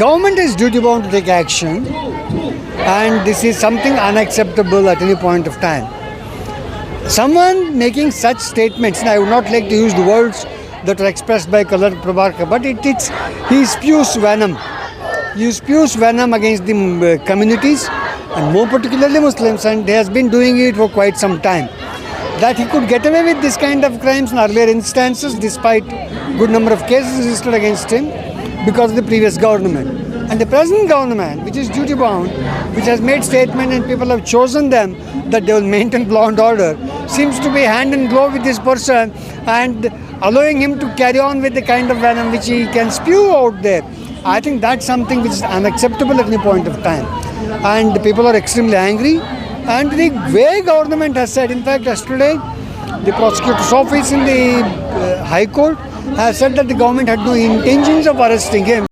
government is duty bound to take action, and this is something unacceptable at any point of time. Someone making such statements, and I would not like to use the words that are expressed by Kalladka, but he spews venom. He spews venom against the communities, and more particularly Muslims, and he has been doing it for quite some time. That he could get away with this kind of crimes in earlier instances, despite good number of cases registered against him, because of the previous government. And the present government, which is duty bound, which has made statement and people have chosen them that they will maintain law and order, seems to be hand in glove with this person and allowing him to carry on with the kind of venom which he can spew out there. I think that's something which is unacceptable at any point of time. And people are extremely angry. And the way government has said, in fact, yesterday, the prosecutor's office in the High Court has said that the government had no intentions of arresting him.